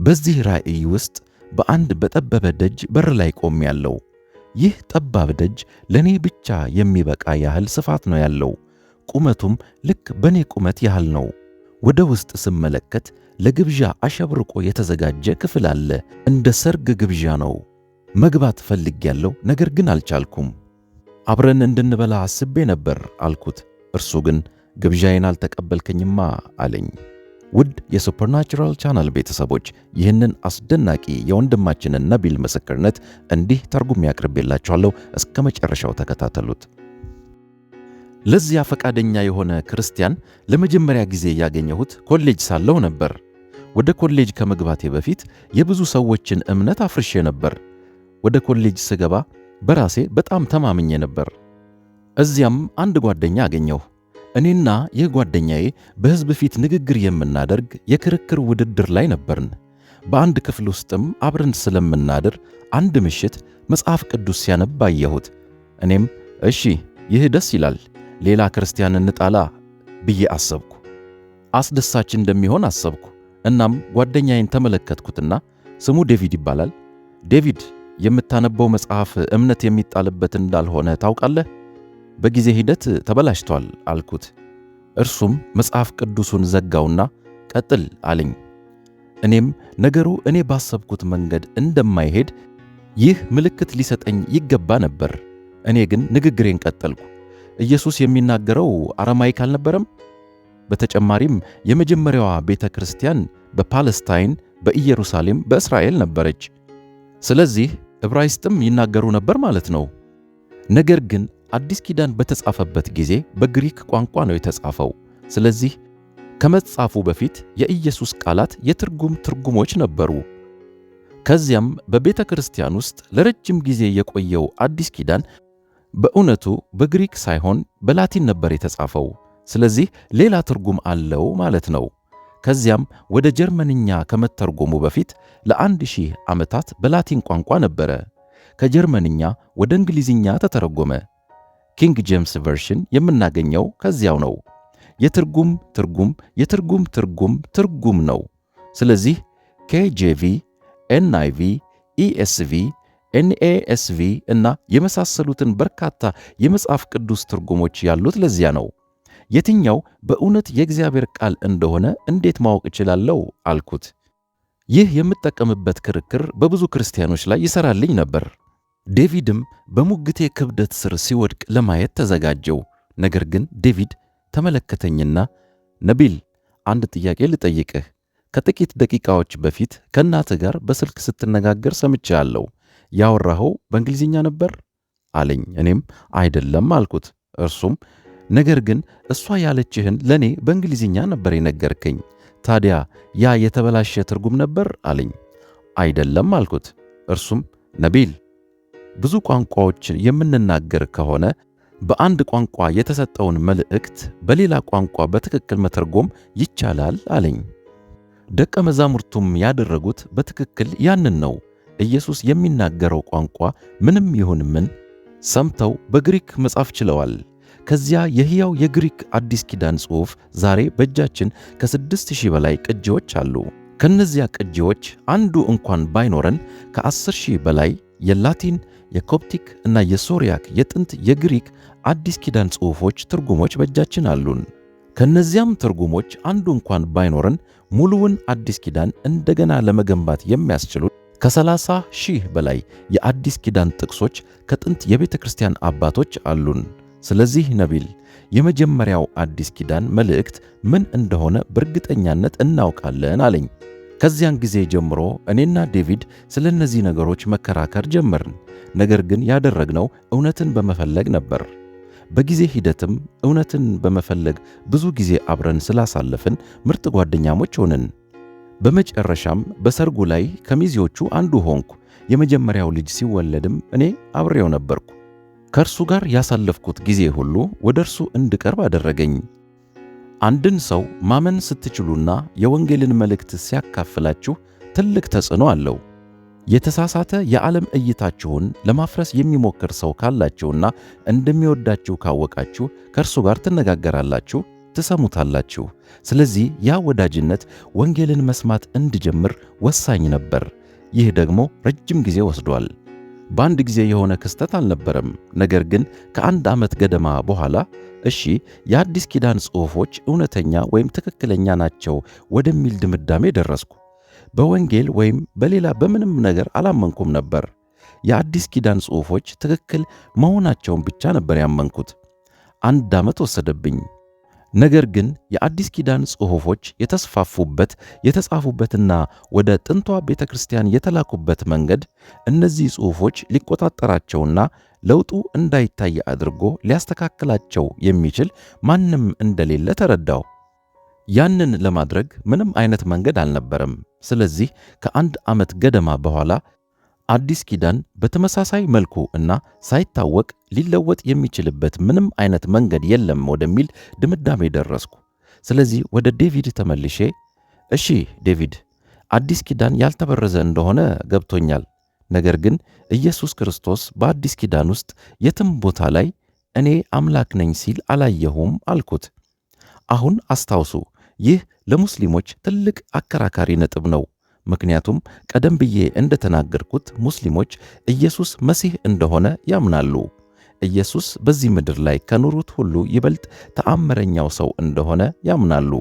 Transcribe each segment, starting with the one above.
በዚህ ራእይ ውስጥ በአንድ በጠበበ ደጅ በር ላይ ቆሜያለሁ። ይህ ጠባብ ደጅ ለኔ ብቻ የሚበቃ ያህል ስፋት ነው ያለው። ቁመቱም ልክ በኔ ቁመት ያህል ነው። ወደ ውስጥ ስመለከት ለግብዣ አሸብርቆ የተዘጋጀ ክፍል አለ። እንደ ሰርግ ግብዣ ነው። መግባት ፈልጌያለሁ፣ ነገር ግን አልቻልኩም። አብረን እንድንበላ አስቤ ነበር አልኩት። እርሱ ግን ግብዣዬን አልተቀበልከኝማ አለኝ። ውድ የሱፐርናቹራል ቻናል ቤተሰቦች ይህንን አስደናቂ የወንድማችንን ነቢል ምስክርነት እንዲህ ተርጉሜ አቅርቤላችኋለሁ። እስከ መጨረሻው ተከታተሉት። ለዚያ ፈቃደኛ የሆነ ክርስቲያን ለመጀመሪያ ጊዜ ያገኘሁት ኮሌጅ ሳለሁ ነበር። ወደ ኮሌጅ ከመግባቴ በፊት የብዙ ሰዎችን እምነት አፍርሼ ነበር። ወደ ኮሌጅ ስገባ በራሴ በጣም ተማምኜ ነበር። እዚያም አንድ ጓደኛ አገኘሁ። እኔና ይህ ጓደኛዬ በሕዝብ ፊት ንግግር የምናደርግ የክርክር ውድድር ላይ ነበርን። በአንድ ክፍል ውስጥም አብረን ስለምናድር አንድ ምሽት መጽሐፍ ቅዱስ ሲያነብ አየሁት። እኔም እሺ ይህ ደስ ይላል፣ ሌላ ክርስቲያን እንጣላ ብዬ አሰብኩ። አስደሳች እንደሚሆን አሰብኩ። እናም ጓደኛዬን ተመለከትኩትና ስሙ ዴቪድ ይባላል። ዴቪድ፣ የምታነበው መጽሐፍ እምነት የሚጣልበት እንዳልሆነ ታውቃለህ? በጊዜ ሂደት ተበላሽቷል አልኩት። እርሱም መጽሐፍ ቅዱሱን ዘጋውና ቀጥል አለኝ። እኔም ነገሩ እኔ ባሰብኩት መንገድ እንደማይሄድ ይህ ምልክት ሊሰጠኝ ይገባ ነበር። እኔ ግን ንግግሬን ቀጠልኩ። ኢየሱስ የሚናገረው አረማይክ አልነበረም? በተጨማሪም የመጀመሪያዋ ቤተ ክርስቲያን በፓለስታይን፣ በኢየሩሳሌም፣ በእስራኤል ነበረች። ስለዚህ ዕብራይስጥም ይናገሩ ነበር ማለት ነው። ነገር ግን አዲስ ኪዳን በተጻፈበት ጊዜ በግሪክ ቋንቋ ነው የተጻፈው። ስለዚህ ከመጻፉ በፊት የኢየሱስ ቃላት የትርጉም ትርጉሞች ነበሩ። ከዚያም በቤተ ክርስቲያን ውስጥ ለረጅም ጊዜ የቆየው አዲስ ኪዳን በእውነቱ በግሪክ ሳይሆን በላቲን ነበር የተጻፈው። ስለዚህ ሌላ ትርጉም አለው ማለት ነው። ከዚያም ወደ ጀርመንኛ ከመተርጎሙ በፊት ለ1000 ዓመታት በላቲን ቋንቋ ነበረ። ከጀርመንኛ ወደ እንግሊዝኛ ተተረጎመ። ኪንግ ጄምስ ቨርሽን የምናገኘው ከዚያው ነው። የትርጉም ትርጉም የትርጉም ትርጉም ትርጉም ነው። ስለዚህ ኬጄቪ፣ ኤንአይቪ፣ ኢኤስቪ፣ ኤንኤኤስቪ እና የመሳሰሉትን በርካታ የመጽሐፍ ቅዱስ ትርጉሞች ያሉት ለዚያ ነው። የትኛው በእውነት የእግዚአብሔር ቃል እንደሆነ እንዴት ማወቅ እችላለሁ አልኩት። ይህ የምጠቀምበት ክርክር በብዙ ክርስቲያኖች ላይ ይሰራልኝ ነበር። ዴቪድም በሙግቴ ክብደት ስር ሲወድቅ ለማየት ተዘጋጀው። ነገር ግን ዴቪድ ተመለከተኝና ነቢል፣ አንድ ጥያቄ ልጠይቅህ። ከጥቂት ደቂቃዎች በፊት ከእናትህ ጋር በስልክ ስትነጋገር ሰምቻለሁ። ያወራኸው በእንግሊዝኛ ነበር አለኝ። እኔም አይደለም አልኩት። እርሱም ነገር ግን እሷ ያለችህን ለእኔ በእንግሊዝኛ ነበር የነገርከኝ። ታዲያ ያ የተበላሸ ትርጉም ነበር አለኝ። አይደለም አልኩት። እርሱም ነቢል፣ ብዙ ቋንቋዎች የምንናገር ከሆነ በአንድ ቋንቋ የተሰጠውን መልእክት በሌላ ቋንቋ በትክክል መተርጎም ይቻላል አለኝ። ደቀ መዛሙርቱም ያደረጉት በትክክል ያንን ነው። ኢየሱስ የሚናገረው ቋንቋ ምንም ይሁን ምን ሰምተው በግሪክ መጻፍ ችለዋል። ከዚያ የሕያው የግሪክ አዲስ ኪዳን ጽሑፍ ዛሬ በእጃችን ከ6000 በላይ ቅጂዎች አሉ። ከነዚያ ቅጂዎች አንዱ እንኳን ባይኖረን ከ10,000 በላይ የላቲን፣ የኮፕቲክ እና የሶርያክ የጥንት የግሪክ አዲስ ኪዳን ጽሑፎች ትርጉሞች በእጃችን አሉን። ከነዚያም ትርጉሞች አንዱ እንኳን ባይኖረን ሙሉውን አዲስ ኪዳን እንደገና ለመገንባት የሚያስችሉ ከ30,000 በላይ የአዲስ ኪዳን ጥቅሶች ከጥንት የቤተ ክርስቲያን አባቶች አሉን። ስለዚህ ነቢል፣ የመጀመሪያው አዲስ ኪዳን መልእክት ምን እንደሆነ በእርግጠኛነት እናውቃለን አለኝ። ከዚያን ጊዜ ጀምሮ እኔና ዴቪድ ስለ እነዚህ ነገሮች መከራከር ጀመርን። ነገር ግን ያደረግነው እውነትን በመፈለግ ነበር። በጊዜ ሂደትም እውነትን በመፈለግ ብዙ ጊዜ አብረን ስላሳለፍን ምርጥ ጓደኛሞች ሆንን። በመጨረሻም በሰርጉ ላይ ከሚዜዎቹ አንዱ ሆንኩ። የመጀመሪያው ልጅ ሲወለድም እኔ አብሬው ነበርኩ። ከእርሱ ጋር ያሳለፍኩት ጊዜ ሁሉ ወደ እርሱ እንድቀርብ አደረገኝ። አንድን ሰው ማመን ስትችሉና የወንጌልን መልእክት ሲያካፍላችሁ ትልቅ ተጽዕኖ አለው። የተሳሳተ የዓለም እይታችሁን ለማፍረስ የሚሞክር ሰው ካላችሁና እንደሚወዳችሁ ካወቃችሁ ከእርሱ ጋር ትነጋገራላችሁ፣ ትሰሙታላችሁ። ስለዚህ ያ ወዳጅነት ወንጌልን መስማት እንድጀምር ወሳኝ ነበር። ይህ ደግሞ ረጅም ጊዜ ወስዷል። በአንድ ጊዜ የሆነ ክስተት አልነበረም። ነገር ግን ከአንድ ዓመት ገደማ በኋላ እሺ የአዲስ ኪዳን ጽሑፎች እውነተኛ ወይም ትክክለኛ ናቸው ወደሚል ድምዳሜ ደረስኩ። በወንጌል ወይም በሌላ በምንም ነገር አላመንኩም ነበር። የአዲስ ኪዳን ጽሑፎች ትክክል መሆናቸውን ብቻ ነበር ያመንኩት። አንድ ዓመት ወሰደብኝ። ነገር ግን የአዲስ ኪዳን ጽሑፎች የተስፋፉበት የተጻፉበትና ወደ ጥንቷ ቤተ ክርስቲያን የተላኩበት መንገድ እነዚህ ጽሑፎች ሊቆጣጠራቸውና ለውጡ እንዳይታይ አድርጎ ሊያስተካክላቸው የሚችል ማንም እንደሌለ ተረዳሁ። ያንን ለማድረግ ምንም አይነት መንገድ አልነበረም። ስለዚህ ከአንድ ዓመት ገደማ በኋላ አዲስ ኪዳን በተመሳሳይ መልኩ እና ሳይታወቅ ሊለወጥ የሚችልበት ምንም አይነት መንገድ የለም ወደሚል ድምዳሜ ደረስኩ። ስለዚህ ወደ ዴቪድ ተመልሼ እሺ ዴቪድ፣ አዲስ ኪዳን ያልተበረዘ እንደሆነ ገብቶኛል። ነገር ግን ኢየሱስ ክርስቶስ በአዲስ ኪዳን ውስጥ የትም ቦታ ላይ እኔ አምላክ ነኝ ሲል አላየሁም አልኩት። አሁን አስታውሱ፣ ይህ ለሙስሊሞች ትልቅ አከራካሪ ነጥብ ነው። ምክንያቱም ቀደም ብዬ እንደተናገርኩት ሙስሊሞች ኢየሱስ መሲህ እንደሆነ ያምናሉ። ኢየሱስ በዚህ ምድር ላይ ከኖሩት ሁሉ ይበልጥ ተአምረኛው ሰው እንደሆነ ያምናሉ።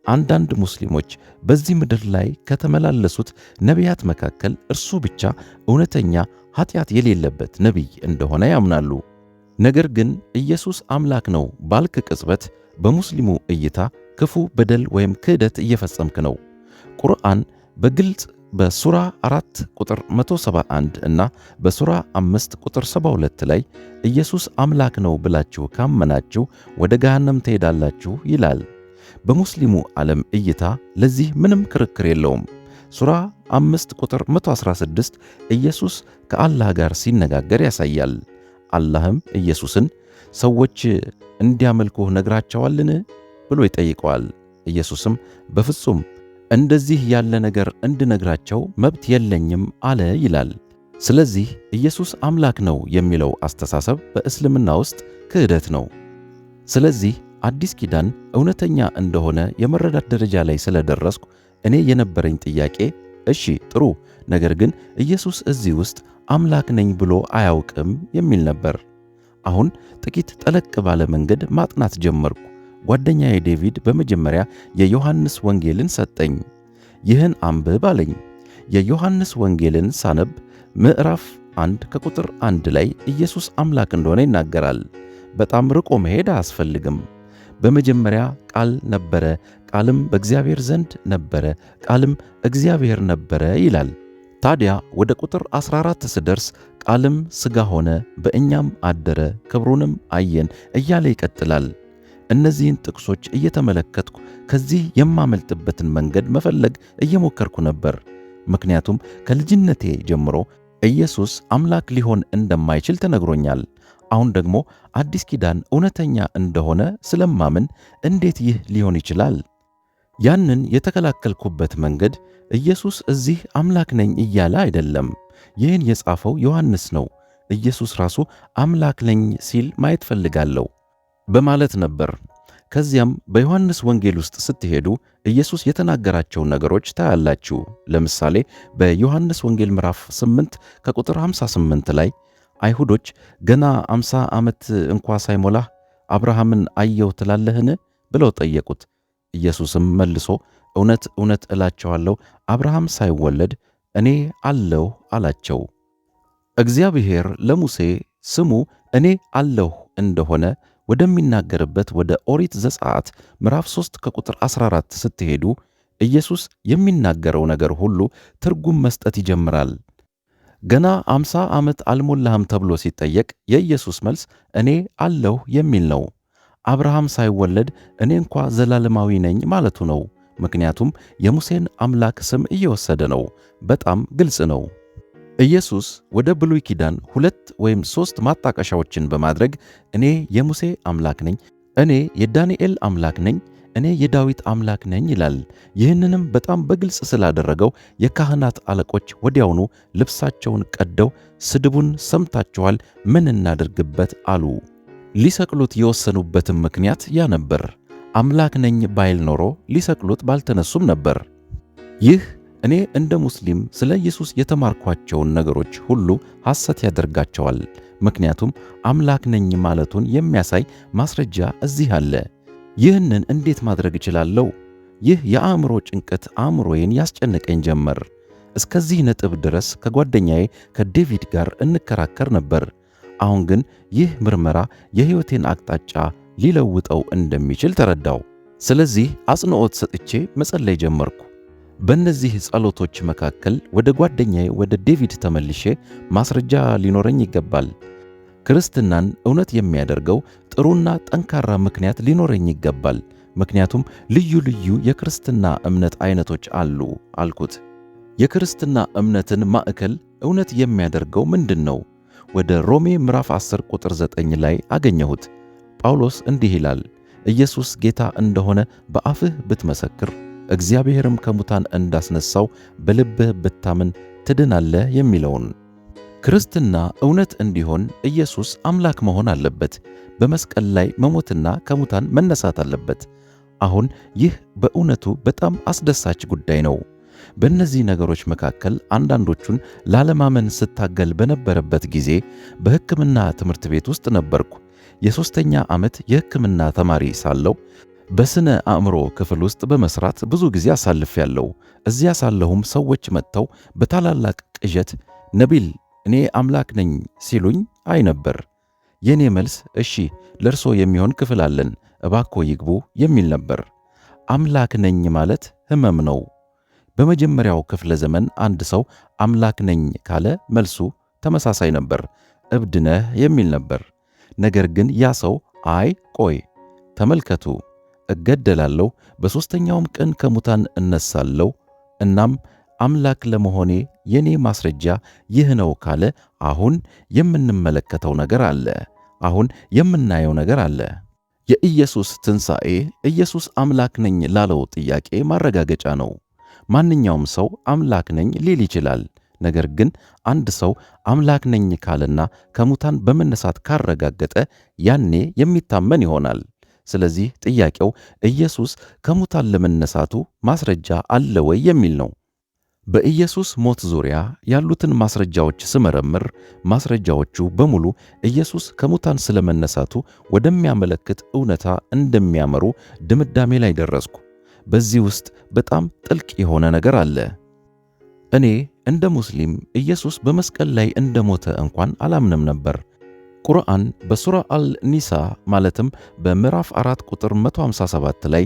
አንዳንድ ሙስሊሞች በዚህ ምድር ላይ ከተመላለሱት ነቢያት መካከል እርሱ ብቻ እውነተኛ ኃጢአት የሌለበት ነቢይ እንደሆነ ያምናሉ። ነገር ግን ኢየሱስ አምላክ ነው ባልክ ቅጽበት በሙስሊሙ እይታ ክፉ በደል ወይም ክህደት እየፈጸምክ ነው። ቁርአን በግልጽ በሱራ 4 ቁጥር 171 እና በሱራ 5 ቁጥር 72 ላይ ኢየሱስ አምላክ ነው ብላችሁ ካመናችሁ ወደ ገሃነም ትሄዳላችሁ ይላል። በሙስሊሙ ዓለም እይታ ለዚህ ምንም ክርክር የለውም። ሱራ 5 ቁጥር 116 ኢየሱስ ከአላህ ጋር ሲነጋገር ያሳያል። አላህም ኢየሱስን ሰዎች እንዲያመልኩህ ነግራቸዋልን ብሎ ይጠይቀዋል። ኢየሱስም በፍጹም እንደዚህ ያለ ነገር እንድነግራቸው መብት የለኝም አለ ይላል። ስለዚህ ኢየሱስ አምላክ ነው የሚለው አስተሳሰብ በእስልምና ውስጥ ክህደት ነው። ስለዚህ አዲስ ኪዳን እውነተኛ እንደሆነ የመረዳት ደረጃ ላይ ስለደረስኩ እኔ የነበረኝ ጥያቄ እሺ ጥሩ፣ ነገር ግን ኢየሱስ እዚህ ውስጥ አምላክ ነኝ ብሎ አያውቅም የሚል ነበር። አሁን ጥቂት ጠለቅ ባለ መንገድ ማጥናት ጀመርኩ። ጓደኛዬ ዴቪድ በመጀመሪያ የዮሐንስ ወንጌልን ሰጠኝ። ይህን አንብብ አለኝ። የዮሐንስ ወንጌልን ሳነብ ምዕራፍ 1 ከቁጥር 1 ላይ ኢየሱስ አምላክ እንደሆነ ይናገራል። በጣም ርቆ መሄድ አያስፈልግም። በመጀመሪያ ቃል ነበረ፣ ቃልም በእግዚአብሔር ዘንድ ነበረ፣ ቃልም እግዚአብሔር ነበረ ይላል። ታዲያ ወደ ቁጥር 14 ስደርስ ቃልም ሥጋ ሆነ፣ በእኛም አደረ፣ ክብሩንም አየን እያለ ይቀጥላል። እነዚህን ጥቅሶች እየተመለከትኩ ከዚህ የማመልጥበትን መንገድ መፈለግ እየሞከርኩ ነበር። ምክንያቱም ከልጅነቴ ጀምሮ ኢየሱስ አምላክ ሊሆን እንደማይችል ተነግሮኛል። አሁን ደግሞ አዲስ ኪዳን እውነተኛ እንደሆነ ስለማምን እንዴት ይህ ሊሆን ይችላል? ያንን የተከላከልኩበት መንገድ ኢየሱስ እዚህ አምላክ ነኝ እያለ አይደለም። ይህን የጻፈው ዮሐንስ ነው። ኢየሱስ ራሱ አምላክ ነኝ ሲል ማየት ፈልጋለሁ በማለት ነበር። ከዚያም በዮሐንስ ወንጌል ውስጥ ስትሄዱ ኢየሱስ የተናገራቸውን ነገሮች ታያላችሁ። ለምሳሌ በዮሐንስ ወንጌል ምዕራፍ 8 ከቁጥር 58 ላይ አይሁዶች ገና 50 ዓመት እንኳ ሳይሞላህ አብርሃምን አየሁ ትላለህን ብለው ጠየቁት። ኢየሱስም መልሶ እውነት እውነት እላቸዋለሁ አብርሃም ሳይወለድ እኔ አለሁ አላቸው። እግዚአብሔር ለሙሴ ስሙ እኔ አለሁ እንደሆነ ወደሚናገርበት ወደ ኦሪት ዘጸአት ምዕራፍ 3 ከቁጥር 14 ስትሄዱ ኢየሱስ የሚናገረው ነገር ሁሉ ትርጉም መስጠት ይጀምራል። ገና 50 ዓመት አልሞላህም ተብሎ ሲጠየቅ የኢየሱስ መልስ እኔ አለሁ የሚል ነው። አብርሃም ሳይወለድ እኔ እንኳ ዘላለማዊ ነኝ ማለቱ ነው። ምክንያቱም የሙሴን አምላክ ስም እየወሰደ ነው። በጣም ግልጽ ነው። ኢየሱስ ወደ ብሉይ ኪዳን 2 ወይም 3 ማጣቀሻዎችን በማድረግ እኔ የሙሴ አምላክ ነኝ፣ እኔ የዳንኤል አምላክ ነኝ፣ እኔ የዳዊት አምላክ ነኝ ይላል። ይህንንም በጣም በግልጽ ስላደረገው የካህናት አለቆች ወዲያውኑ ልብሳቸውን ቀደው ስድቡን ሰምታችኋል፣ ምን እናድርግበት አሉ። ሊሰቅሉት የወሰኑበትም ምክንያት ያ ነበር። አምላክ ነኝ ባይል ኖሮ ሊሰቅሉት ባልተነሱም ነበር። ይህ እኔ እንደ ሙስሊም ስለ ኢየሱስ የተማርኳቸውን ነገሮች ሁሉ ሐሰት ያደርጋቸዋል። ምክንያቱም አምላክ ነኝ ማለቱን የሚያሳይ ማስረጃ እዚህ አለ። ይህንን እንዴት ማድረግ እችላለሁ? ይህ የአእምሮ ጭንቀት አእምሮዬን ያስጨንቀኝ ጀመር። እስከዚህ ነጥብ ድረስ ከጓደኛዬ ከዴቪድ ጋር እንከራከር ነበር። አሁን ግን ይህ ምርመራ የሕይወቴን አቅጣጫ ሊለውጠው እንደሚችል ተረዳው። ስለዚህ አጽንዖት ሰጥቼ መጸለይ ጀመርኩ። በእነዚህ ጸሎቶች መካከል ወደ ጓደኛዬ ወደ ዴቪድ ተመልሼ ማስረጃ ሊኖረኝ ይገባል። ክርስትናን እውነት የሚያደርገው ጥሩና ጠንካራ ምክንያት ሊኖረኝ ይገባል። ምክንያቱም ልዩ ልዩ የክርስትና እምነት አይነቶች አሉ አልኩት። የክርስትና እምነትን ማዕከል እውነት የሚያደርገው ምንድን ነው? ወደ ሮሜ ምዕራፍ 10 ቁጥር 9 ላይ አገኘሁት። ጳውሎስ እንዲህ ይላል፣ ኢየሱስ ጌታ እንደሆነ በአፍህ ብትመሰክር እግዚአብሔርም ከሙታን እንዳስነሳው በልብህ ብታምን ትድናለህ የሚለውን። ክርስትና እውነት እንዲሆን ኢየሱስ አምላክ መሆን አለበት። በመስቀል ላይ መሞትና ከሙታን መነሳት አለበት። አሁን ይህ በእውነቱ በጣም አስደሳች ጉዳይ ነው። በእነዚህ ነገሮች መካከል አንዳንዶቹን ላለማመን ስታገል በነበረበት ጊዜ በሕክምና ትምህርት ቤት ውስጥ ነበርኩ። የሦስተኛ ዓመት የሕክምና ተማሪ ሳለሁ በስነ አእምሮ ክፍል ውስጥ በመስራት ብዙ ጊዜ አሳልፌያለሁ። እዚያ ሳለሁም ሰዎች መጥተው በታላላቅ ቅዠት ነቢል እኔ አምላክ ነኝ ሲሉኝ አይ ነበር። የኔ መልስ እሺ ለርሶ የሚሆን ክፍል አለን እባኮ ይግቡ የሚል ነበር። አምላክ ነኝ ማለት ሕመም ነው። በመጀመሪያው ክፍለ ዘመን አንድ ሰው አምላክ ነኝ ካለ መልሱ ተመሳሳይ ነበር፣ እብድ ነህ የሚል ነበር። ነገር ግን ያ ሰው አይ ቆይ ተመልከቱ፣ እገደላለሁ፣ በሦስተኛውም ቀን ከሙታን እነሳለሁ፣ እናም አምላክ ለመሆኔ የኔ ማስረጃ ይህ ነው ካለ አሁን የምንመለከተው ነገር አለ። አሁን የምናየው ነገር አለ። የኢየሱስ ትንሣኤ ኢየሱስ አምላክ ነኝ ላለው ጥያቄ ማረጋገጫ ነው። ማንኛውም ሰው አምላክ ነኝ ሊል ይችላል። ነገር ግን አንድ ሰው አምላክ ነኝ ካለና ከሙታን በመነሳት ካረጋገጠ ያኔ የሚታመን ይሆናል። ስለዚህ ጥያቄው ኢየሱስ ከሙታን ለመነሳቱ ማስረጃ አለ ወይ የሚል ነው። በኢየሱስ ሞት ዙሪያ ያሉትን ማስረጃዎች ስመረምር ማስረጃዎቹ በሙሉ ኢየሱስ ከሙታን ስለመነሳቱ ወደሚያመለክት እውነታ እንደሚያመሩ ድምዳሜ ላይ ደረስኩ። በዚህ ውስጥ በጣም ጥልቅ የሆነ ነገር አለ። እኔ እንደ ሙስሊም ኢየሱስ በመስቀል ላይ እንደሞተ እንኳን አላምንም ነበር። ቁርአን በሱራ አልኒሳ ማለትም በምዕራፍ 4 ቁጥር 157 ላይ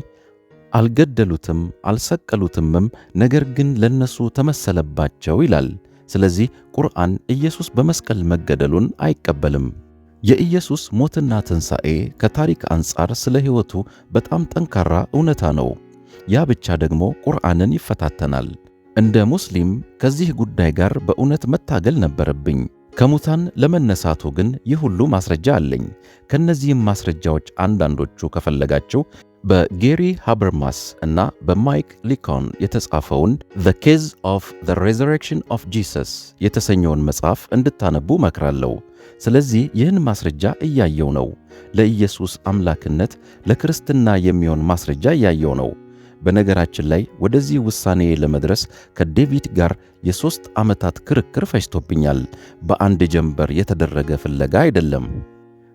አልገደሉትም አልሰቀሉትምም፣ ነገር ግን ለነሱ ተመሰለባቸው ይላል። ስለዚህ ቁርአን ኢየሱስ በመስቀል መገደሉን አይቀበልም። የኢየሱስ ሞትና ትንሣኤ ከታሪክ አንጻር ስለ ሕይወቱ በጣም ጠንካራ እውነታ ነው። ያ ብቻ ደግሞ ቁርአንን ይፈታተናል። እንደ ሙስሊም ከዚህ ጉዳይ ጋር በእውነት መታገል ነበረብኝ። ከሙታን ለመነሳቱ ግን ይህ ሁሉ ማስረጃ አለኝ። ከነዚህም ማስረጃዎች አንዳንዶቹ ከፈለጋችሁ በጌሪ ሃበርማስ እና በማይክ ሊኮን የተጻፈውን The Case of the Resurrection of Jesus የተሰኘውን መጽሐፍ እንድታነቡ መክራለሁ። ስለዚህ ይህን ማስረጃ እያየው ነው። ለኢየሱስ አምላክነት ለክርስትና የሚሆን ማስረጃ እያየው ነው። በነገራችን ላይ ወደዚህ ውሳኔ ለመድረስ ከዴቪድ ጋር የ3 ዓመታት ክርክር ፈጅቶብኛል። በአንድ ጀንበር የተደረገ ፍለጋ አይደለም።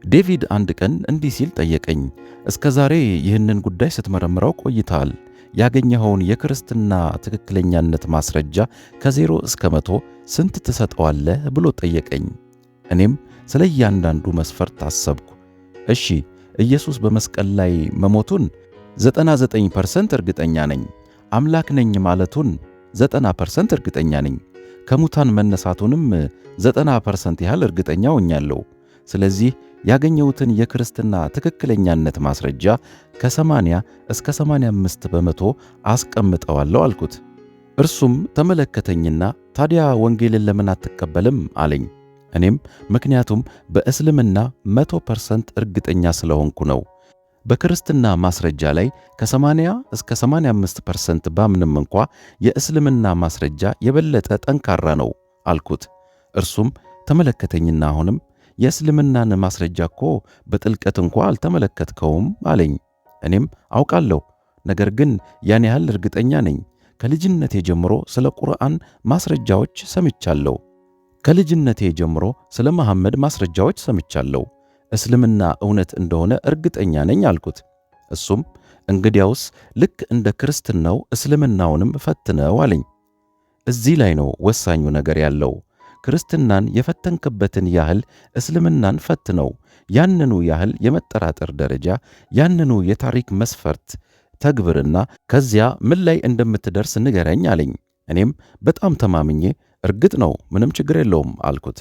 ዴቪድ አንድ ቀን እንዲህ ሲል ጠየቀኝ፣ እስከ ዛሬ ይህንን ጉዳይ ስትመረምረው ቆይተሃል። ያገኘኸውን የክርስትና ትክክለኛነት ማስረጃ ከ0 እስከ 100 ስንት ትሰጠዋለህ ብሎ ጠየቀኝ። እኔም ስለ እያንዳንዱ መስፈርት አሰብኩ። እሺ ኢየሱስ በመስቀል ላይ መሞቱን 99% እርግጠኛ ነኝ። አምላክ ነኝ ማለቱን 90% እርግጠኛ ነኝ። ከሙታን መነሳቱንም 90% ያህል እርግጠኛ ሆኛለሁ። ስለዚህ ያገኘሁትን የክርስትና ትክክለኛነት ማስረጃ ከ80 እስከ 85 በመቶ አስቀምጠዋለሁ አልኩት። እርሱም ተመለከተኝና ታዲያ ወንጌልን ለምን አትቀበልም አለኝ። እኔም ምክንያቱም በእስልምና 100% እርግጠኛ ስለሆንኩ ነው። በክርስትና ማስረጃ ላይ ከ80 እስከ 85% ባምንም እንኳ የእስልምና ማስረጃ የበለጠ ጠንካራ ነው አልኩት። እርሱም ተመለከተኝና አሁንም የእስልምናን ማስረጃ እኮ በጥልቀት እንኳ አልተመለከትከውም አለኝ። እኔም አውቃለሁ፣ ነገር ግን ያን ያህል እርግጠኛ ነኝ። ከልጅነቴ ጀምሮ ስለ ቁርአን ማስረጃዎች ሰምቻለሁ። ከልጅነቴ ጀምሮ ስለ መሐመድ ማስረጃዎች ሰምቻለሁ። እስልምና እውነት እንደሆነ እርግጠኛ ነኝ አልኩት። እሱም እንግዲያውስ ልክ እንደ ክርስትናው እስልምናውንም ፈትነው አለኝ። እዚህ ላይ ነው ወሳኙ ነገር ያለው። ክርስትናን የፈተንክበትን ያህል እስልምናን ፈትነው። ያንኑ ያህል የመጠራጠር ደረጃ፣ ያንኑ የታሪክ መስፈርት ተግብርና ከዚያ ምን ላይ እንደምትደርስ ንገረኝ አለኝ። እኔም በጣም ተማምኜ እርግጥ ነው ምንም ችግር የለውም አልኩት።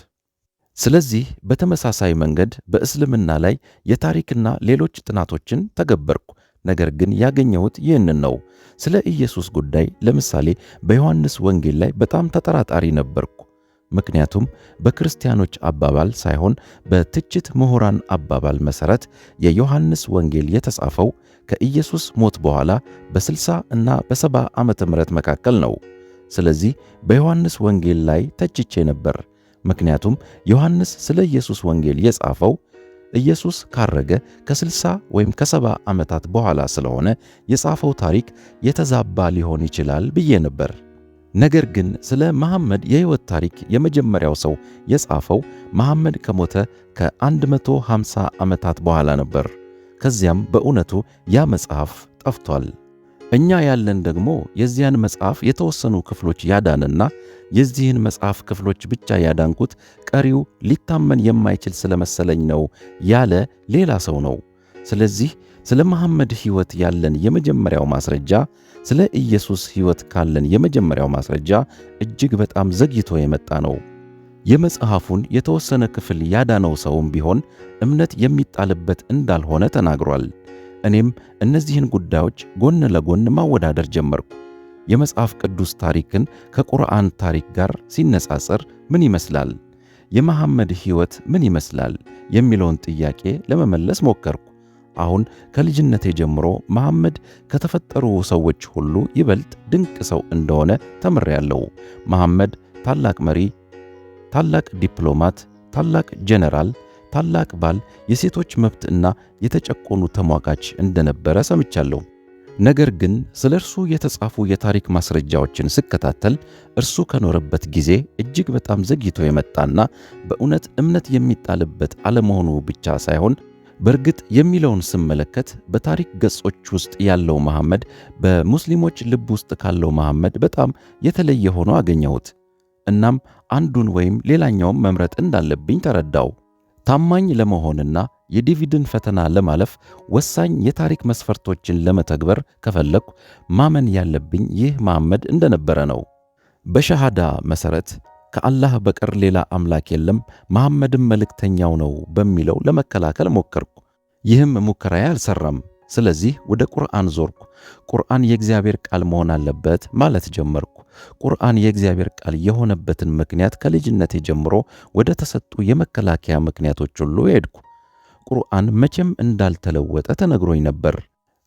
ስለዚህ በተመሳሳይ መንገድ በእስልምና ላይ የታሪክና ሌሎች ጥናቶችን ተገበርኩ። ነገር ግን ያገኘሁት ይህንን ነው። ስለ ኢየሱስ ጉዳይ ለምሳሌ በዮሐንስ ወንጌል ላይ በጣም ተጠራጣሪ ነበርኩ። ምክንያቱም በክርስቲያኖች አባባል ሳይሆን በትችት ምሁራን አባባል መሠረት የዮሐንስ ወንጌል የተጻፈው ከኢየሱስ ሞት በኋላ በ60 እና በ70 ዓመተ ምህረት መካከል ነው። ስለዚህ በዮሐንስ ወንጌል ላይ ተችቼ ነበር። ምክንያቱም ዮሐንስ ስለ ኢየሱስ ወንጌል የጻፈው ኢየሱስ ካረገ ከ60 ወይም ከ70 ዓመታት በኋላ ስለሆነ የጻፈው ታሪክ የተዛባ ሊሆን ይችላል ብዬ ነበር። ነገር ግን ስለ መሐመድ የሕይወት ታሪክ የመጀመሪያው ሰው የጻፈው መሐመድ ከሞተ ከ150 ዓመታት በኋላ ነበር። ከዚያም በእውነቱ ያ መጽሐፍ ጠፍቷል። እኛ ያለን ደግሞ የዚያን መጽሐፍ የተወሰኑ ክፍሎች ያዳንና የዚህን መጽሐፍ ክፍሎች ብቻ ያዳንኩት ቀሪው ሊታመን የማይችል ስለመሰለኝ ነው ያለ ሌላ ሰው ነው። ስለዚህ ስለ መሐመድ ሕይወት ያለን የመጀመሪያው ማስረጃ፣ ስለ ኢየሱስ ሕይወት ካለን የመጀመሪያው ማስረጃ እጅግ በጣም ዘግይቶ የመጣ ነው። የመጽሐፉን የተወሰነ ክፍል ያዳነው ሰውም ቢሆን እምነት የሚጣልበት እንዳልሆነ ተናግሯል። እኔም እነዚህን ጉዳዮች ጎን ለጎን ማወዳደር ጀመርኩ። የመጽሐፍ ቅዱስ ታሪክን ከቁርአን ታሪክ ጋር ሲነጻጸር ምን ይመስላል? የመሐመድ ሕይወት ምን ይመስላል? የሚለውን ጥያቄ ለመመለስ ሞከርኩ። አሁን ከልጅነቴ ጀምሮ መሐመድ ከተፈጠሩ ሰዎች ሁሉ ይበልጥ ድንቅ ሰው እንደሆነ ተምሬያለሁ። መሐመድ ታላቅ መሪ፣ ታላቅ ዲፕሎማት፣ ታላቅ ጄኔራል፣ ታላቅ ባል፣ የሴቶች መብትና የተጨቆኑ ተሟጋች እንደነበረ ሰምቻለሁ። ነገር ግን ስለ እርሱ የተጻፉ የታሪክ ማስረጃዎችን ስከታተል እርሱ ከኖረበት ጊዜ እጅግ በጣም ዘግይቶ የመጣና በእውነት እምነት የሚጣልበት አለመሆኑ ብቻ ሳይሆን በእርግጥ የሚለውን ስመለከት በታሪክ ገጾች ውስጥ ያለው መሐመድ በሙስሊሞች ልብ ውስጥ ካለው መሐመድ በጣም የተለየ ሆኖ አገኘሁት። እናም አንዱን ወይም ሌላኛውን መምረጥ እንዳለብኝ ተረዳው። ታማኝ ለመሆንና የዴቪድን ፈተና ለማለፍ ወሳኝ የታሪክ መስፈርቶችን ለመተግበር ከፈለኩ ማመን ያለብኝ ይህ መሐመድ እንደነበረ ነው። በሸሃዳ መሠረት ከአላህ በቀር ሌላ አምላክ የለም፣ መሐመድም መልእክተኛው ነው በሚለው ለመከላከል ሞከርኩ። ይህም ሙከራዬ አልሰራም። ስለዚህ ወደ ቁርአን ዞርኩ። ቁርአን የእግዚአብሔር ቃል መሆን አለበት ማለት ጀመርኩ። ቁርአን የእግዚአብሔር ቃል የሆነበትን ምክንያት ከልጅነቴ ጀምሮ ወደ ተሰጡ የመከላከያ ምክንያቶች ሁሉ ሄድኩ። ቁርአን መቼም እንዳልተለወጠ ተነግሮኝ ነበር።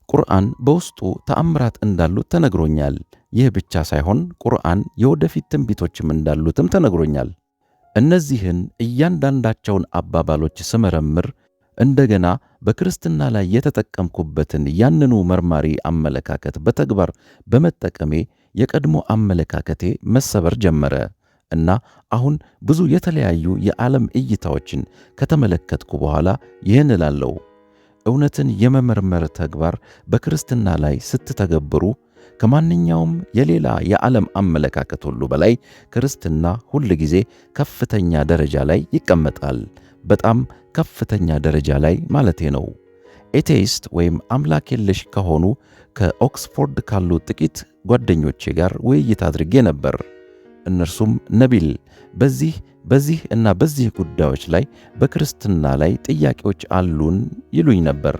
ቁርአን በውስጡ ተአምራት እንዳሉት ተነግሮኛል። ይህ ብቻ ሳይሆን ቁርአን የወደፊት ትንቢቶችም እንዳሉትም ተነግሮኛል። እነዚህን እያንዳንዳቸውን አባባሎች ስመረምር እንደገና በክርስትና ላይ የተጠቀምኩበትን ያንኑ መርማሪ አመለካከት በተግባር በመጠቀሜ የቀድሞ አመለካከቴ መሰበር ጀመረ እና አሁን ብዙ የተለያዩ የዓለም እይታዎችን ከተመለከትኩ በኋላ ይህን እላለሁ። እውነትን የመመርመር ተግባር በክርስትና ላይ ስትተገብሩ ከማንኛውም የሌላ የዓለም አመለካከት ሁሉ በላይ ክርስትና ሁል ጊዜ ከፍተኛ ደረጃ ላይ ይቀመጣል። በጣም ከፍተኛ ደረጃ ላይ ማለቴ ነው። ኤቴይስት ወይም አምላክ የለሽ ከሆኑ ከኦክስፎርድ ካሉ ጥቂት ጓደኞቼ ጋር ውይይት አድርጌ ነበር። እነርሱም ነቢል፣ በዚህ እና በዚህ ጉዳዮች ላይ በክርስትና ላይ ጥያቄዎች አሉን ይሉኝ ነበር።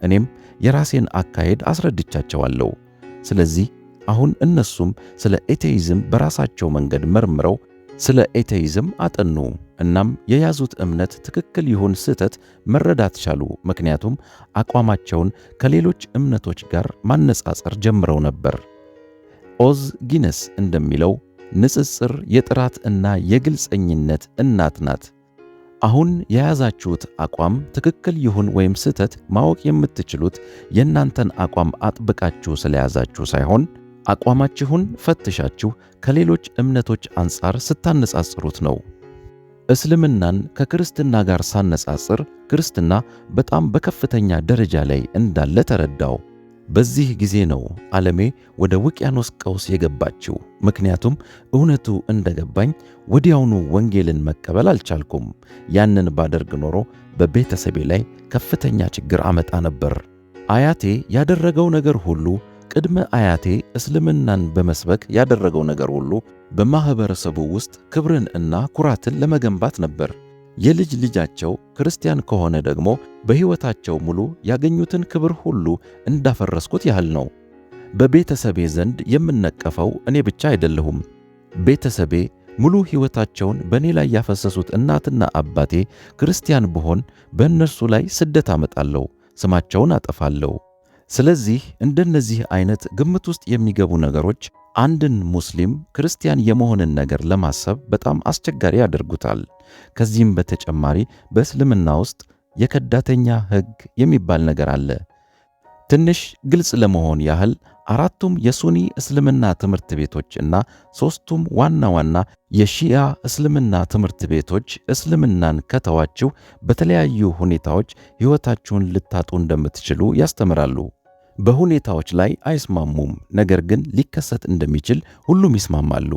እኔም የራሴን አካሄድ አስረድቻቸዋለሁ። ስለዚህ አሁን እነሱም ስለ ኤቴይዝም በራሳቸው መንገድ መርምረው ስለ ኤቴይዝም አጠኑ። እናም የያዙት እምነት ትክክል ይሁን ስህተት መረዳት ቻሉ። ምክንያቱም አቋማቸውን ከሌሎች እምነቶች ጋር ማነጻጸር ጀምረው ነበር። ኦዝ ጊነስ እንደሚለው ንጽጽር የጥራት እና የግልጸኝነት እናት ናት። አሁን የያዛችሁት አቋም ትክክል ይሁን ወይም ስህተት ማወቅ የምትችሉት የእናንተን አቋም አጥብቃችሁ ስለያዛችሁ ሳይሆን አቋማችሁን ፈትሻችሁ ከሌሎች እምነቶች አንጻር ስታነጻጽሩት ነው። እስልምናን ከክርስትና ጋር ሳነጻጽር ክርስትና በጣም በከፍተኛ ደረጃ ላይ እንዳለ ተረዳው። በዚህ ጊዜ ነው ዓለሜ ወደ ውቅያኖስ ቀውስ የገባችው። ምክንያቱም እውነቱ እንደገባኝ ወዲያውኑ ወንጌልን መቀበል አልቻልኩም። ያንን ባደርግ ኖሮ በቤተሰቤ ላይ ከፍተኛ ችግር አመጣ ነበር። አያቴ ያደረገው ነገር ሁሉ፣ ቅድመ አያቴ እስልምናን በመስበክ ያደረገው ነገር ሁሉ በማህበረሰቡ ውስጥ ክብርን እና ኩራትን ለመገንባት ነበር። የልጅ ልጃቸው ክርስቲያን ከሆነ ደግሞ በሕይወታቸው ሙሉ ያገኙትን ክብር ሁሉ እንዳፈረስኩት ያህል ነው። በቤተሰቤ ዘንድ የምነቀፈው እኔ ብቻ አይደለሁም። ቤተሰቤ ሙሉ ሕይወታቸውን በእኔ ላይ ያፈሰሱት እናትና አባቴ ክርስቲያን ብሆን በእነርሱ ላይ ስደት አመጣለሁ፣ ስማቸውን አጠፋለሁ። ስለዚህ እንደነዚህ አይነት ግምት ውስጥ የሚገቡ ነገሮች አንድን ሙስሊም ክርስቲያን የመሆንን ነገር ለማሰብ በጣም አስቸጋሪ ያደርጉታል። ከዚህም በተጨማሪ በእስልምና ውስጥ የከዳተኛ ሕግ የሚባል ነገር አለ። ትንሽ ግልጽ ለመሆን ያህል አራቱም የሱኒ እስልምና ትምህርት ቤቶች እና ሦስቱም ዋና ዋና የሺያ እስልምና ትምህርት ቤቶች እስልምናን ከተዋችሁ በተለያዩ ሁኔታዎች ሕይወታችሁን ልታጡ እንደምትችሉ ያስተምራሉ። በሁኔታዎች ላይ አይስማሙም፣ ነገር ግን ሊከሰት እንደሚችል ሁሉም ይስማማሉ።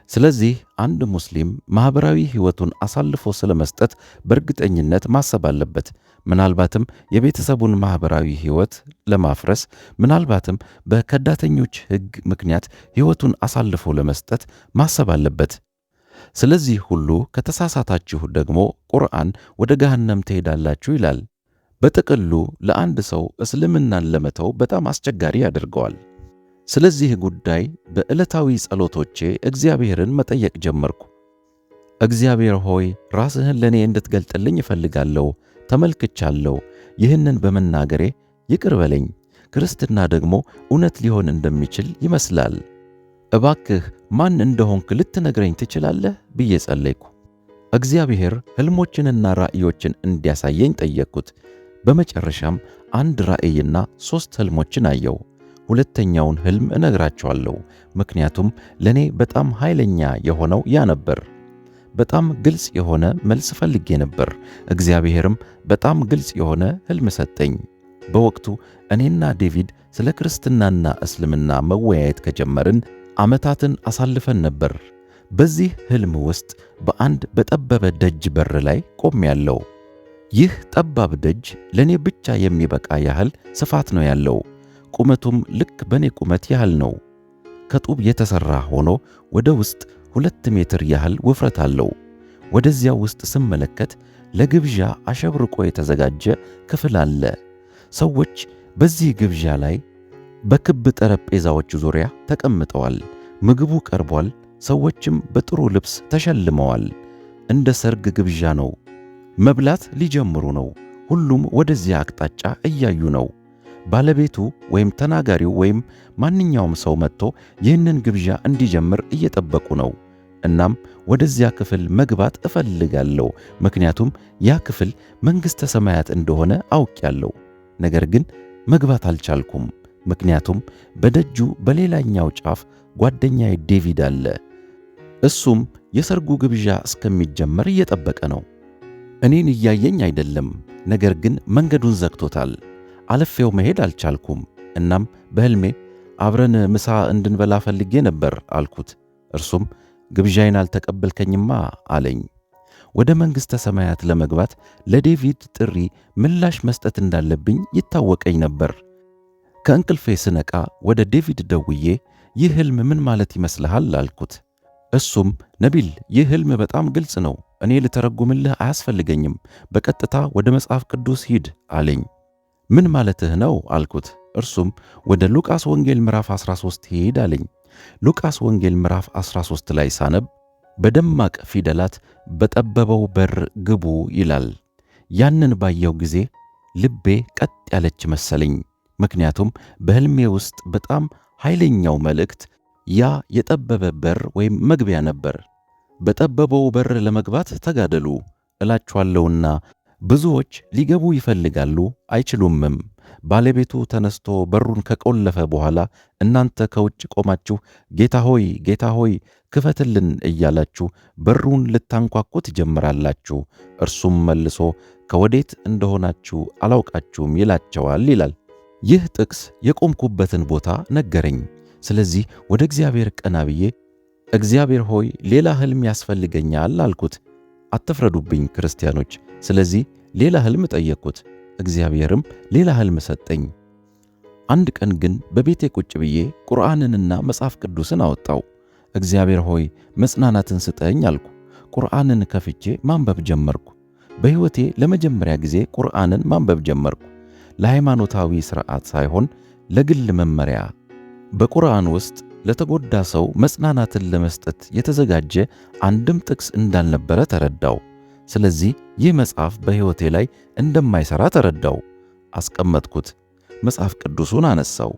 ስለዚህ አንድ ሙስሊም ማኅበራዊ ሕይወቱን አሳልፎ ስለመስጠት በእርግጠኝነት ማሰብ አለበት። ምናልባትም የቤተሰቡን ማኅበራዊ ሕይወት ለማፍረስ፣ ምናልባትም በከዳተኞች ሕግ ምክንያት ሕይወቱን አሳልፎ ለመስጠት ማሰብ አለበት። ስለዚህ ሁሉ ከተሳሳታችሁ ደግሞ ቁርአን ወደ ገሃነም ትሄዳላችሁ ይላል። በጥቅሉ ለአንድ ሰው እስልምናን ለመተው በጣም አስቸጋሪ ያደርገዋል። ስለዚህ ጉዳይ በዕለታዊ ጸሎቶቼ እግዚአብሔርን መጠየቅ ጀመርኩ። እግዚአብሔር ሆይ ራስህን ለእኔ እንድትገልጥልኝ እፈልጋለሁ። ተመልክቻለሁ። ይህንን በመናገሬ ይቅር በለኝ። ክርስትና ደግሞ እውነት ሊሆን እንደሚችል ይመስላል። እባክህ ማን እንደሆንክ ልትነግረኝ ትችላለህ ብዬ ጸለይኩ። እግዚአብሔር ሕልሞችንና ራእዮችን እንዲያሳየኝ ጠየቅኩት። በመጨረሻም አንድ ራእይና 3 ሕልሞችን አየው። ሁለተኛውን ሕልም እነግራቸዋለሁ፣ ምክንያቱም ለእኔ በጣም ኃይለኛ የሆነው ያ ነበር። በጣም ግልጽ የሆነ መልስ ፈልጌ ነበር። እግዚአብሔርም በጣም ግልጽ የሆነ ሕልም ሰጠኝ። በወቅቱ እኔና ዴቪድ ስለ ክርስትናና እስልምና መወያየት ከጀመርን ዓመታትን አሳልፈን ነበር። በዚህ ሕልም ውስጥ በአንድ በጠበበ ደጅ በር ላይ ቆሜያለሁ። ይህ ጠባብ ደጅ ለእኔ ብቻ የሚበቃ ያህል ስፋት ነው ያለው። ቁመቱም ልክ በእኔ ቁመት ያህል ነው። ከጡብ የተሠራ ሆኖ ወደ ውስጥ 2 ሜትር ያህል ውፍረት አለው። ወደዚያ ውስጥ ስመለከት ለግብዣ አሸብርቆ የተዘጋጀ ክፍል አለ። ሰዎች በዚህ ግብዣ ላይ በክብ ጠረጴዛዎች ዙሪያ ተቀምጠዋል። ምግቡ ቀርቧል። ሰዎችም በጥሩ ልብስ ተሸልመዋል። እንደ ሰርግ ግብዣ ነው። መብላት ሊጀምሩ ነው። ሁሉም ወደዚያ አቅጣጫ እያዩ ነው። ባለቤቱ ወይም ተናጋሪው ወይም ማንኛውም ሰው መጥቶ ይህንን ግብዣ እንዲጀምር እየጠበቁ ነው። እናም ወደዚያ ክፍል መግባት እፈልጋለሁ፣ ምክንያቱም ያ ክፍል መንግሥተ ሰማያት እንደሆነ አውቄያለሁ። ነገር ግን መግባት አልቻልኩም፣ ምክንያቱም በደጁ በሌላኛው ጫፍ ጓደኛዬ ዴቪድ አለ። እሱም የሰርጉ ግብዣ እስከሚጀመር እየጠበቀ ነው። እኔን እያየኝ አይደለም፣ ነገር ግን መንገዱን ዘግቶታል። አልፌው መሄድ አልቻልኩም። እናም በሕልሜ አብረን ምሳ እንድንበላ ፈልጌ ነበር አልኩት። እርሱም ግብዣይን አልተቀበልከኝማ አለኝ። ወደ መንግሥተ ሰማያት ለመግባት ለዴቪድ ጥሪ ምላሽ መስጠት እንዳለብኝ ይታወቀኝ ነበር። ከእንቅልፌ ስነቃ ወደ ዴቪድ ደውዬ ይህ ሕልም ምን ማለት ይመስልሃል አልኩት። እሱም ነቢል፣ ይህ ሕልም በጣም ግልጽ ነው። እኔ ልተረጉምልህ አያስፈልገኝም። በቀጥታ ወደ መጽሐፍ ቅዱስ ሂድ አለኝ። ምን ማለትህ ነው አልኩት። እርሱም ወደ ሉቃስ ወንጌል ምዕራፍ 13 ሂድ አለኝ። ሉቃስ ወንጌል ምዕራፍ 13 ላይ ሳነብ በደማቅ ፊደላት በጠበበው በር ግቡ ይላል። ያንን ባየው ጊዜ ልቤ ቀጥ ያለች መሰለኝ። ምክንያቱም በሕልሜ ውስጥ በጣም ኃይለኛው መልእክት ያ የጠበበ በር ወይም መግቢያ ነበር። በጠበበው በር ለመግባት ተጋደሉ፣ እላችኋለሁና ብዙዎች ሊገቡ ይፈልጋሉ አይችሉምም። ባለቤቱ ተነስቶ በሩን ከቆለፈ በኋላ እናንተ ከውጭ ቆማችሁ ጌታ ሆይ ጌታ ሆይ ክፈትልን እያላችሁ በሩን ልታንኳኩ ትጀምራላችሁ። እርሱም መልሶ ከወዴት እንደሆናችሁ አላውቃችሁም ይላቸዋል ይላል። ይህ ጥቅስ የቆምኩበትን ቦታ ነገረኝ። ስለዚህ ወደ እግዚአብሔር ቀና ብዬ እግዚአብሔር ሆይ ሌላ ሕልም ያስፈልገኛል አልኩት። አትፍረዱብኝ ክርስቲያኖች። ስለዚህ ሌላ ሕልም ጠየቅኩት። እግዚአብሔርም ሌላ ሕልም ሰጠኝ። አንድ ቀን ግን በቤቴ ቁጭ ብዬ ቁርአንንና መጽሐፍ ቅዱስን አወጣው። እግዚአብሔር ሆይ መጽናናትን ስጠኝ አልኩ። ቁርአንን ከፍቼ ማንበብ ጀመርኩ። በሕይወቴ ለመጀመሪያ ጊዜ ቁርአንን ማንበብ ጀመርኩ። ለሃይማኖታዊ ሥርዓት ሳይሆን ለግል መመሪያ። በቁርአን ውስጥ ለተጎዳ ሰው መጽናናትን ለመስጠት የተዘጋጀ አንድም ጥቅስ እንዳልነበረ ተረዳው። ስለዚህ ይህ መጽሐፍ በሕይወቴ ላይ እንደማይሠራ ተረዳው። አስቀመጥኩት። መጽሐፍ ቅዱሱን አነሳው።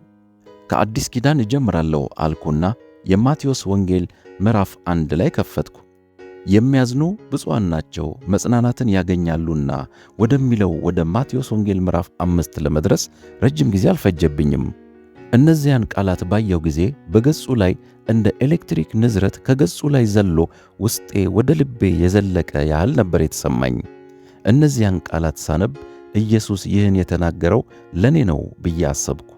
ከአዲስ ኪዳን እጀምራለሁ አልኩና የማቴዎስ ወንጌል ምዕራፍ 1 ላይ ከፈትኩ። የሚያዝኑ ብፁዓን ናቸው መጽናናትን ያገኛሉና ወደሚለው ወደ ማቴዎስ ወንጌል ምዕራፍ 5 ለመድረስ ረጅም ጊዜ አልፈጀብኝም። እነዚያን ቃላት ባየው ጊዜ በገጹ ላይ እንደ ኤሌክትሪክ ንዝረት ከገጹ ላይ ዘሎ ውስጤ ወደ ልቤ የዘለቀ ያህል ነበር የተሰማኝ። እነዚያን ቃላት ሳነብ ኢየሱስ ይህን የተናገረው ለኔ ነው ብዬ አሰብኩ።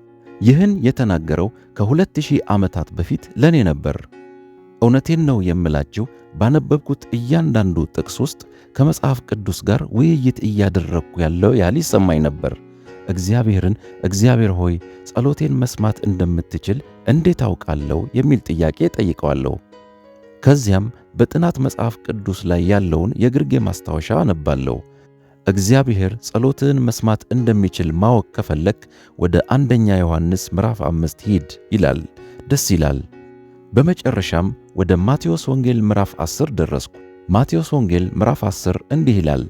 ይህን የተናገረው ከ2000 ዓመታት በፊት ለኔ ነበር። እውነቴን ነው የምላችሁ፣ ባነበብኩት እያንዳንዱ ጥቅስ ውስጥ ከመጽሐፍ ቅዱስ ጋር ውይይት እያደረግኩ ያለው ያህል ይሰማኝ ነበር። እግዚአብሔርን እግዚአብሔር ሆይ ጸሎቴን መስማት እንደምትችል እንዴት አውቃለሁ የሚል ጥያቄ ጠይቀዋለሁ። ከዚያም በጥናት መጽሐፍ ቅዱስ ላይ ያለውን የግርጌ ማስታወሻ አነባለሁ። እግዚአብሔር ጸሎትህን መስማት እንደሚችል ማወቅ ከፈለክ ወደ 1ኛ ዮሐንስ ምዕራፍ 5 ሂድ ይላል። ደስ ይላል። በመጨረሻም ወደ ማቴዎስ ወንጌል ምዕራፍ 10 ደረስኩ። ማቴዎስ ወንጌል ምዕራፍ 10 እንዲህ ይላል፣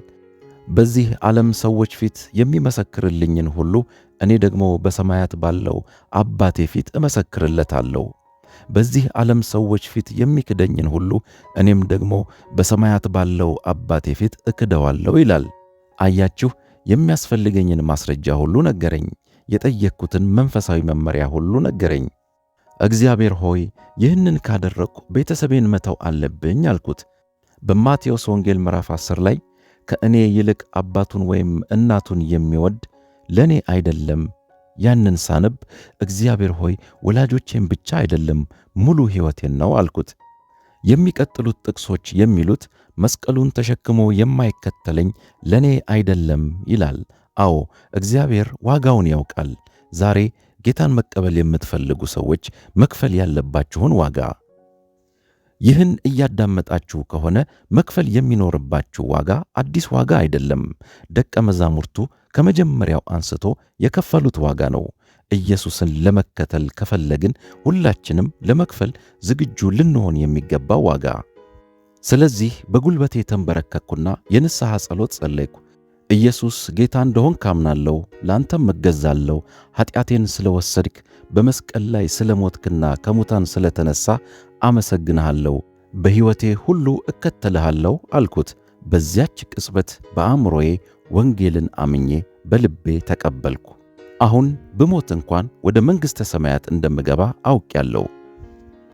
በዚህ ዓለም ሰዎች ፊት የሚመሰክርልኝን ሁሉ እኔ ደግሞ በሰማያት ባለው አባቴ ፊት እመሰክርለታለሁ። በዚህ ዓለም ሰዎች ፊት የሚክደኝን ሁሉ እኔም ደግሞ በሰማያት ባለው አባቴ ፊት እክደዋለሁ ይላል። አያችሁ፣ የሚያስፈልገኝን ማስረጃ ሁሉ ነገረኝ። የጠየቅኩትን መንፈሳዊ መመሪያ ሁሉ ነገረኝ። እግዚአብሔር ሆይ ይህንን ካደረግኩ ቤተሰቤን መተው አለብኝ አልኩት። በማቴዎስ ወንጌል ምዕራፍ 10 ላይ ከእኔ ይልቅ አባቱን ወይም እናቱን የሚወድ ለእኔ አይደለም። ያንን ሳነብ እግዚአብሔር ሆይ ወላጆቼን ብቻ አይደለም ሙሉ ሕይወቴን ነው አልኩት። የሚቀጥሉት ጥቅሶች የሚሉት መስቀሉን ተሸክሞ የማይከተለኝ ለእኔ አይደለም ይላል። አዎ እግዚአብሔር ዋጋውን ያውቃል። ዛሬ ጌታን መቀበል የምትፈልጉ ሰዎች መክፈል ያለባችሁን ዋጋ። ይህን እያዳመጣችሁ ከሆነ መክፈል የሚኖርባችሁ ዋጋ አዲስ ዋጋ አይደለም። ደቀ መዛሙርቱ ከመጀመሪያው አንስቶ የከፈሉት ዋጋ ነው። ኢየሱስን ለመከተል ከፈለግን ሁላችንም ለመክፈል ዝግጁ ልንሆን የሚገባው ዋጋ። ስለዚህ በጉልበቴ ተንበረከኩና የንስሐ ጸሎት ጸለይኩ። ኢየሱስ ጌታ እንደሆን ካምናለሁ፣ ለአንተም እገዛለሁ። ኃጢአቴን ስለወሰድክ በመስቀል ላይ ስለሞትክና ከሙታን ስለተነሳ አመሰግንሃለሁ። በሕይወቴ ሁሉ እከተልሃለሁ አልኩት። በዚያች ቅጽበት በአእምሮዬ ወንጌልን አምኜ በልቤ ተቀበልኩ። አሁን ብሞት እንኳን ወደ መንግሥተ ሰማያት እንደምገባ አውቄያለሁ።